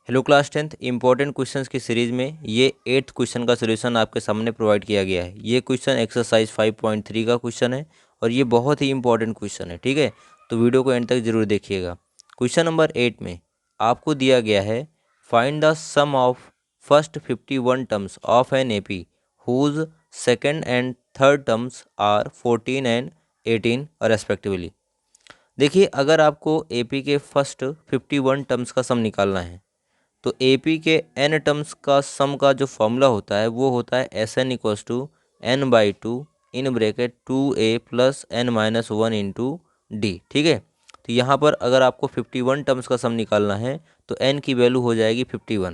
Hello class 10th important questions की series में ये 8th क्वेश्चन का सॉल्यूशन आपके सामने प्रोवाइड किया गया है। ये क्वेश्चन एक्सरसाइज 5.3 का क्वेश्चन है और ये बहुत ही इंपॉर्टेंट क्वेश्चन है। ठीक है, तो वीडियो को एंड तक जरूर देखिएगा। क्वेश्चन नंबर 8 में आपको दिया गया है find the sum of first 51 terms of an AP whose second and third terms are 14 and 18 respectively. देखिए, अगर आपको एपी के फर्स्ट 51 टर्म्स का सम निकालना है तो एपी के एन टर्म्स का सम का जो फॉर्मूला होता है वो होता है S n equals to n by two in bracket 2a plus n minus 1 into d. ठीक है, तो यहाँ पर अगर आपको 51 टर्म्स का सम निकालना है तो एन की वैल्यू हो जाएगी 51,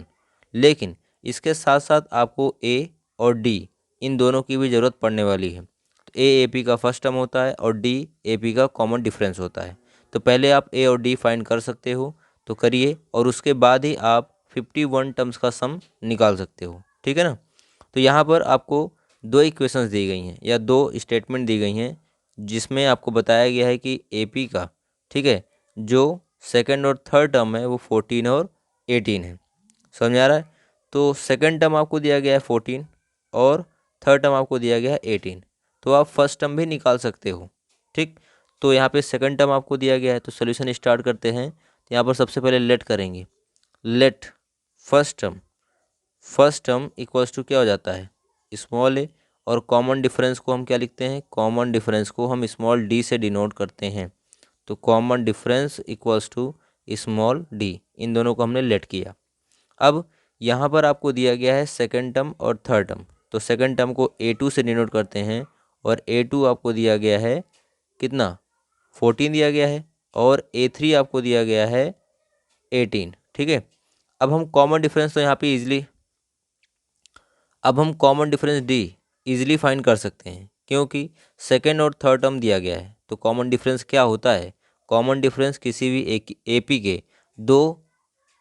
लेकिन इसके साथ साथ आपको ए और डी इन दोनों की भी ज़रूरत पड़ने वाली है। तो ए पी का फर्स्ट टर्म होता है और डी पी का कॉमन डिफरेंस होता है। तो पहले आप ए और डी फाइंड कर सकते हो, तो करिए, और उसके बाद ही आप 51 टर्म्स का सम निकाल सकते हो। ठीक है ना। तो यहाँ पर आपको दो इक्वेशंस दी गई हैं या दो स्टेटमेंट दी गई हैं जिसमें आपको बताया गया है कि एपी का, ठीक है, जो सेकंड और थर्ड टर्म है वो 14 और 18 है। समझ आ रहा है। तो सेकंड टर्म आपको दिया गया है 14 और थर्ड टर्म आपको दिया गया है 18, तो आप फर्स्ट टर्म भी निकाल सकते हो। ठीक, तो यहाँ पे सेकंड टर्म आपको दिया गया है, तो सोल्यूशन स्टार्ट करते हैं। तो यहाँ पर सबसे पहले लेट करेंगे। Let first term equals to क्या हो जाता है, स्मॉल ए, और कॉमन डिफरेंस को हम क्या लिखते हैं, कॉमन डिफरेंस को हम स्मॉल डी से डिनोट करते हैं। तो common difference equals to small D, इन दोनों को हमने लेट किया। अब यहाँ पर आपको दिया गया है सेकंड टर्म और थर्ड टर्म, तो सेकंड टर्म को A2 से डिनोट करते हैं और A2 आपको दिया गया है कितना, 14 दिया गया है, और A3 आपको दिया गया है 18। ठीक है, अब हम कॉमन डिफरेंस तो यहाँ पे common difference D easily find कर सकते हैं क्योंकि सेकंड और थर्ड टर्म दिया गया है। तो कॉमन डिफरेंस क्या होता है, कॉमन डिफरेंस किसी भी एपी के दो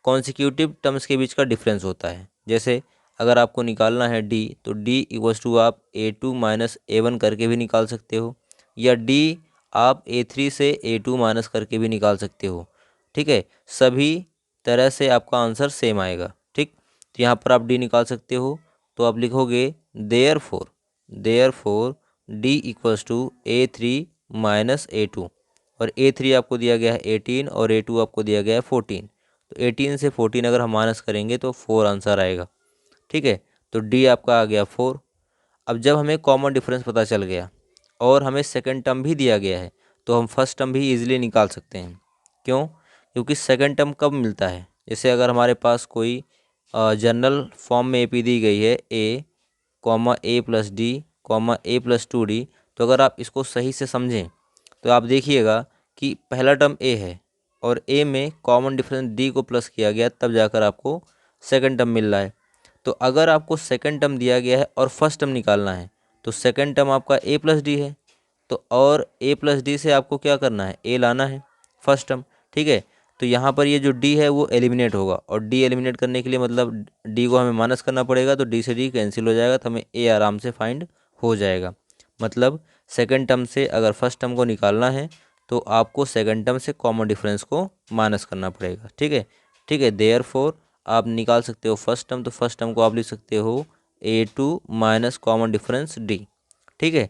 कॉन्सिक्यूटिव टर्म्स के बीच का डिफरेंस होता है। जैसे अगर आपको निकालना है डी, तो डी इक्वल्स टू आप A2 माइनस A1 करके भी निकाल सकते हो, या डी आप A3 से A2 माइनस करके भी निकाल सकते हो। ठीक है, सभी तरह से आपका आंसर सेम आएगा। ठीक, तो यहाँ पर आप डी निकाल सकते हो, तो आप लिखोगे therefore d equals to A3 minus A2, और A3 आपको दिया गया है 18 और A2 आपको दिया गया है 14। तो 18 से 14 अगर हम माइनस करेंगे तो 4 आंसर आएगा। ठीक है, तो डी आपका आ गया 4। अब जब हमें कॉमन डिफरेंस पता चल गया और हमें सेकंड टर्म भी दिया गया है तो हम फर्स्ट टर्म भी इजीली निकाल सकते हैं। क्यों, क्योंकि सेकंड टर्म कब मिलता है, जैसे अगर हमारे पास कोई जनरल फॉर्म में एपी दी गई है ए कॉमा ए प्लस डी कॉमा ए प्लस 2d, तो अगर आप इसको सही से समझें तो आप देखिएगा कि पहला टर्म ए है और ए में कॉमन डिफरेंस डी को प्लस किया गया, तब जाकर आपको सेकंड टर्म मिल रहा है। तो अगर आपको सेकंड टर्म दिया गया है और फर्स्ट टर्म निकालना है तो सेकंड टर्म आपका ए प्लस डी है, तो और ए प्लस डी से आपको क्या करना है, ए लाना है फर्स्ट टर्म। ठीक है, तो यहाँ पर ये जो डी है वो एलिमिनेट होगा, और डी एलिमिनेट करने के लिए मतलब डी को हमें माइनस करना पड़ेगा, तो डी से डी कैंसिल हो जाएगा, तो हमें ए आराम से फाइंड हो जाएगा। मतलब सेकंड टर्म से अगर फर्स्ट टर्म को निकालना है तो आपको सेकंड टर्म से कॉमन डिफरेंस को माइनस करना पड़ेगा। ठीक है, ठीक है, देयरफॉर आप निकाल सकते हो फर्स्ट टर्म, तो फर्स्ट टर्म को आप लिख सकते हो A2 minus common difference D. ठीक है,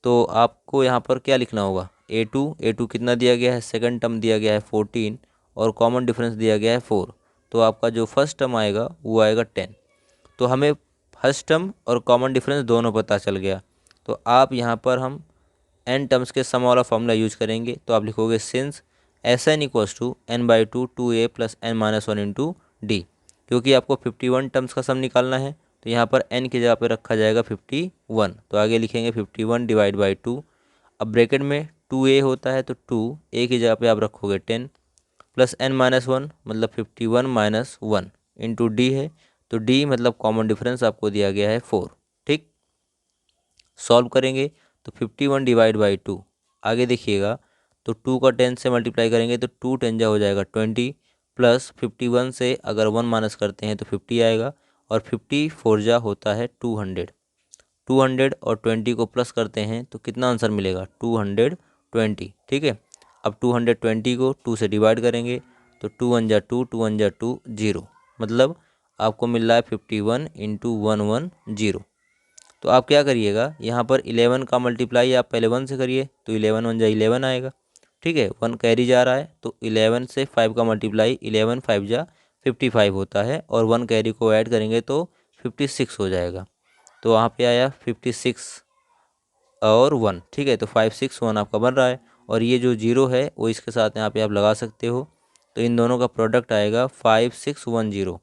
तो आपको यहाँ पर क्या लिखना होगा, A2 कितना दिया गया है, सेकंड टर्म दिया गया है 14 और कॉमन डिफरेंस दिया गया है 4, तो आपका जो फर्स्ट टर्म आएगा वो आएगा 10। तो हमें फर्स्ट टर्म और कॉमन डिफरेंस दोनों पता चल गया, तो आप यहाँ पर हम एन टर्म्स के सम वाला फॉर्मूला यूज करेंगे। तो आप लिखोगे since S n equals to n by two 2a plus n minus 1 into d, क्योंकि आपको 51 टर्म्स का सम निकालना है तो यहाँ पर n की जगह पे रखा जाएगा 51, तो आगे लिखेंगे 51 डिवाइड बाई 2। अब ब्रैकेट में 2a होता है तो 2a की जगह पे आप रखोगे 10 प्लस n माइनस 1 मतलब 51 माइनस 1 इंटू डी है, तो d मतलब कॉमन डिफरेंस आपको दिया गया है 4। ठीक, सॉल्व करेंगे तो 51 डिवाइड बाई 2, आगे देखिएगा तो 2 का 10 से मल्टीप्लाई करेंगे तो 2 10 जा हो जाएगा 20, प्लस 51 से अगर 1 माइनस करते हैं तो 50 आएगा, और 54 जा होता है 200। 200 और 20 को प्लस करते हैं तो कितना आंसर मिलेगा, 220। ठीक है, अब 220 को 2 से डिवाइड करेंगे तो 2 1 जा 2, 2 1 जा 2, 0, मतलब आपको मिल रहा है 51 इंटू 110। तो आप क्या करिएगा, यहाँ पर 11 का मल्टीप्लाई आप पहले 1 से करिए, तो 11 1 जा 11 आएगा। ठीक है, 1 कैरी जा रहा है, तो 11 से 5 का मल्टीप्लाई 11 5 जा 55 होता है, और 1 कैरी को ऐड करेंगे तो 56 हो जाएगा। तो वहाँ पे आया 56 और 1। ठीक है, तो 5 6 1 आपका बन रहा है, और ये जो जीरो है वो इसके साथ यहाँ पे आप लगा सकते हो, तो इन दोनों का प्रोडक्ट आएगा 5610।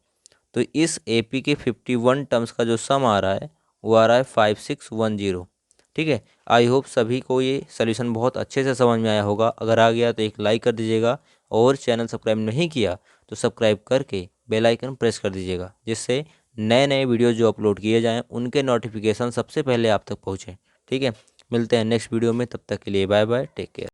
तो इस एपी के 51 टर्म्स का जो सम आ रहा है वो आ रहा है 5610। ठीक है, आई होप सभी को ये सोल्यूशन बहुत अच्छे से समझ में आया होगा। अगर आ गया तो एक लाइक कर दीजिएगा, और चैनल सब्सक्राइब नहीं किया तो सब्सक्राइब करके बेल आइकन प्रेस कर दीजिएगा, जिससे नए नए वीडियो जो अपलोड किए जाएँ उनके नोटिफिकेशन सबसे पहले आप तक पहुँचें। ठीक है, मिलते हैं नेक्स्ट वीडियो में, तब तक के लिए बाय बाय, टेक केयर।